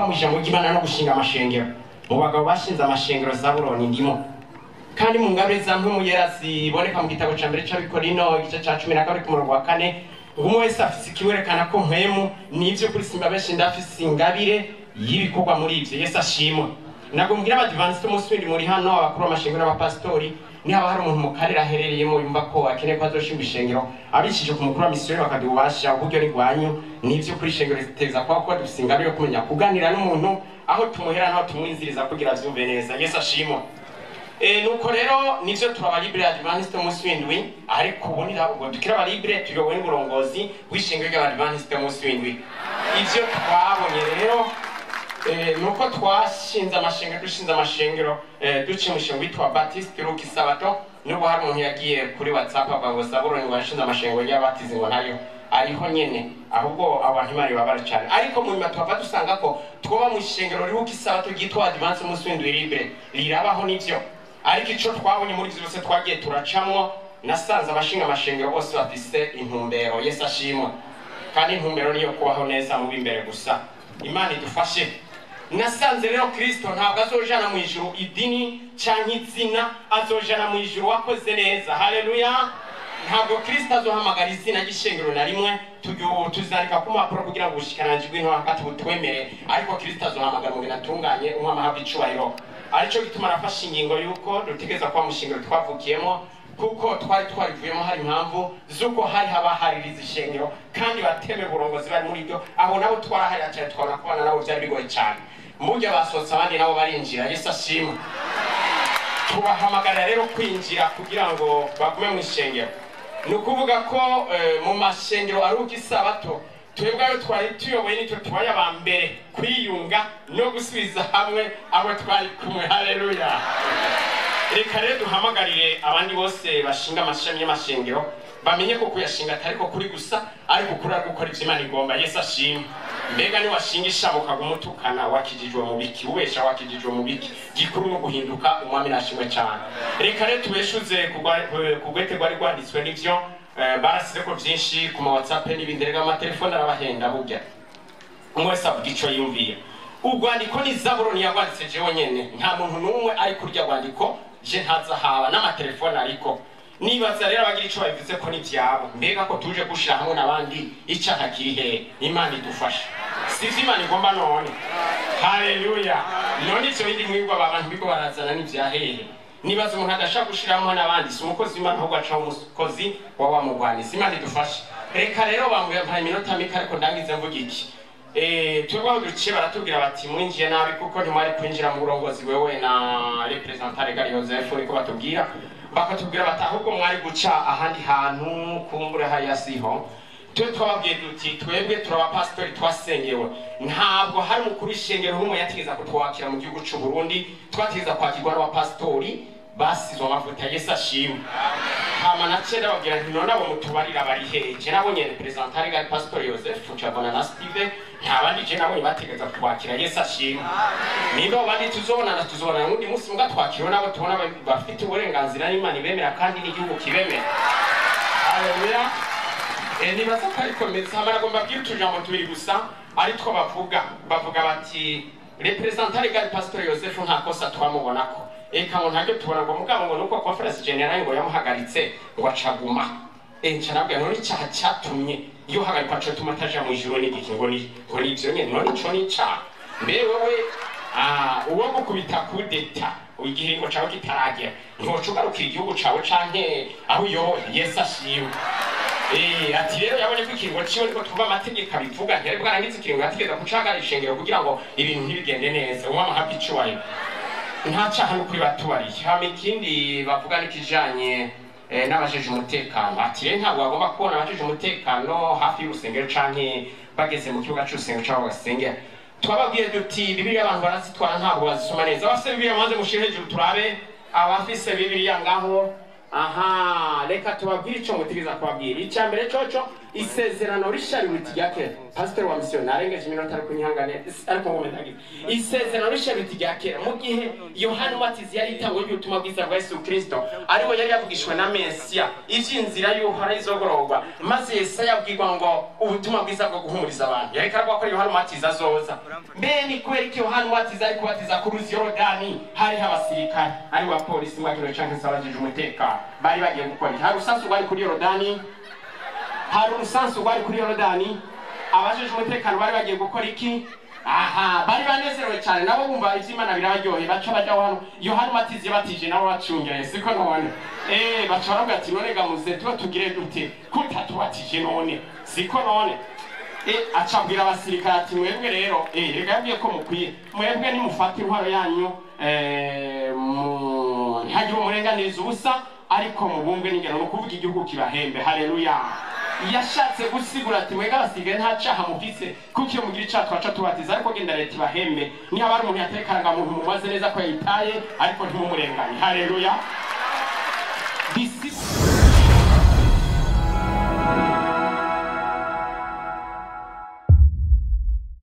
kuba mu ijambo ry'Imana no gushinga amashengero. Mu bagabo bashinze amashengero Zabuloni ndimo. Kandi mu ngabire za mpemu yera ziboneka mu gitabo ca mbere c'Abikorino igice ca 12 ku murongo wa 4, umwe wese afise ikiwerekana ko mpemu nivyo kuri simba benshi ndafise ingabire y'ibikorwa muri ivyo. Yesu ashimwe. Nagumbwira abadivantiste umunsi windi muri hano abakuru b'amashengero n'abapasitori ni haba hari umuntu mu karere aherereyemo yumva ko akeneye ko azoshinga ishengero abishije ku mukuru wa misiyoni bakadubasha uburyo ni gwanyu nivyo kuri ishengero ziteza kwa dufise ingabire yo kumenya kuganira n'umuntu aho tumuhera naho tumwinziriza kugira vyumve neza. Yesu ashimwe. Nuko rero nivyo turaba libre adventiste umunsi w'indwi ariko ubunira ubwo dukira aba libre tuyobowe n'uburongozi w'ishengero ry'abadventiste umunsi w'indwi. Ivyo twabonye rero nuko twashinze amashengero duciye umushinga witwa Baptiste Ruki Sabato n'ubu hari umuntu yagiye kuri WhatsApp avuga Zabuloni washinze amashengero y'abatizi ngo nayo ariho nyene ahubwo abantu bari babara cyane ariko mu nyuma twava dusanga ko twoba mu ishengero Ruki Sabato ryitwa Advance umunsi w'indwi libre lirabaho nivyo ariko ico twabonye muri byose twagiye turacamwo nasanze abashinga amashengero bose bafise intumbero. Yesu ashimwe. Kandi intumbero niyo kubaho neza mu bimbere gusa. Imana idufashe. Nasanze rero Kristo ntabwo azojana mu ijuru idini canke izina, azojana mu ijuru wakoze neza. Haleluya. Ntabwo Kristo azohamagara izina ry'ishengero na rimwe tuzandika ku mpapuro kugira ngo ubushikiranganje bw'intu hagati butwemere, ariko Kristo azohamagara mu bintu atunganye umwami ahabwa icubahiro. Arico gituma nafashe ingingo yuko dutegeza kwa mushingiro twavukiyemo kuko twari twarivuyemo hari impamvu zuko hari habahaririza ishengero kandi bateme burongozi bari muri byo abo nabo twarahari cyane twabona kubana nabo byari bigoye cyane. Mujya basohotse abandi nabo barinjira. Yesu ashimwe. Tubahamagara rero kwinjira kugira ngo bagume mu ishengero. Nukuvuga ko mu mashengero aruki Sabato twebwe twari tuyoboye n'icyo twaye abambere kwiyunga no gusubiza hamwe abo twari kumwe. Haleluya. Reka rero duhamagarire abandi bose bashinga amashami y'amashengero bamenye ko kuyashinga atari ko kuri gusa ariko kuri gukora ivyo Imana igomba. Yesu ashimwe. Mbega ni washingisha mukagumutukana wakijijwe mu biki ubesha wakijijwe mu biki gikuru no guhinduka umwami nashimwe cyane. Reka rero tubeshuze kugwete gwari gwanditswe n'ivyo barasize ko byinshi ku WhatsApp n'ibindi rega amatelefone arabahenda burya umwese avuga ico yumviye. Urwandiko ni Zabuloni yagwanditse jewe nyene nta muntu numwe ari kurya rwandiko je ntazahaba n'amatelefone ariko nibaza rero abagira ico babivuze ko n'ivyabo mbega ko tuje gushira hamwe n'abandi icyaha kirihe. Imana idufasha. Sivyo Imana igomba none. Haleluya. None icyo bindi mwibwa abantu biko barazana n'ivyahehe nibaza umuntu adashaka gushira hamwe n'abandi si umukozi w'Imana ahubwo aca umukozi wa mugwanisi. Imana idufasha. Reka rero bambuye iminota mike ariko ndangize mvuga iki. Turwaho duciye baratubwira bati mwinjiye nabi kuko ntimwari kwinjira mu burongozi wewe na representant Regali Joseph niko batubwira bakatubwira bati ahubwo mwari guca ahandi hantu kumbure hariya siho. Twababwiye duti twebwe turabapasitori twasengewe ntabwo hari umukuru w'ishengero n'umwe yategeza kutwakira mu gihugu cy'u Burundi twategeza kwakirwa n'abapasitori basizwe amavuta. Yesu ashimwe. Hama nacenda babwira nti none abo mutubarira bari heje nabonye representant Regali Pastor Joseph Chabona na Steve ntabandi je nabonye bategeza kwakira. Yesu ashimwe. Niba abandi tuzobona n'undi munsi mbwa twakiriwe nabo tubona bafite uburenganzira n'Imana ibemera kandi n'igihugu kibemera. Haleluya. Nibaza ko ariko meza hamara by'utujambo tubiri gusa ari two bavuga bati representant Regali Pastor Joseph nta kosa twamubonako eka ngo ntabyo tubona ngo mugabo ngo nuko conference general ngo yamuhagaritse ngo acaguma ncarabwa none icyaha cyatumye iyo hagarikwa cyo tumataje mu ijuru n'igiki ngo nivyo nyene none ico ni cyaha. Mbe wewe uwo gukubita kudeta igihe ngo cawe kitaragera ntocugarukira igihugu cawe canke aho yo. Yesu ashimwe. Ati rero yabonye ko ikingo ciwe niko tuva amategeko abivuga ntiyari bwarangitse ikingo ategeza kucagara ishengero kugira ngo ibintu ntibigende neza umwami ahabwe icubahiro. Nta cyaha no kuri batubariye. Hama ikindi bavuga n'ikijanye n'abajeje umutekano ati rero ntabwo bagomba kubona abajeje umutekano hafi y'urusengero canke bageze mu kibuga c'urusengero cyangwa basengera. Twababwiye duti Bibiliya abantu barazitwara ntabwo bazisoma neza. Abafise Bibiliya maze mushire hejuru turabe abafise Bibiliya ngaho aha reka tubabwire icyo mutegeza kubabwira. icya mbere coco isezerano rishari ryake pastor wa mission arengeje iminota ariko nyihangane ariko ngometagira isezerano rishari ryake mu gihe Yohana Umubatizi yari itango y'ubutumwa bwiza bwa Yesu Kristo arimo yari yavugishwe na Mesia ivyinzira y'uhora izogororwa maze Yesaya yabwirwa ngo ubutumwa bwiza bwo guhumuriza abantu yareka ariko ko Yohana Umubatizi azoza mbene kweri ko Yohana Umubatizi ari kubatiza ku ruzi Yorodani hari abasirikare ari wa polisi mwakiro canke sabajije umutekano bari bagiye gukora hari usanzwe bari kuri Yorodani hari urusansu rwari kuri Yorodani abajije umutekano bari bagiye gukora iki aha bari banezerewe cyane nabo bumva ivy'Imana birabaryoheye baca baja hano Yohana Umubatizi batije nabo bacungere siko none baca baravuga ati none gamuze tuba tugire dute kutatubatije none siko none acabwira abasirikare ati mwebwe rero reka yabwiye ko mukwiye mwebwe nimufata intwaro yanyu ntihagire umurenganiriza ubusa ariko mubumve n'ingero no kuvuga igihugu kibahembe haleluya yashatse gusigura ati mwega basigaye nta caha mufise kuko iyo mugira icaha twaca tubatiza ariko genda leta ibahembe niba ari umuntu yatekaranga muntu mumaze neza ko yayitaye ariko ntimumurenganye haleluya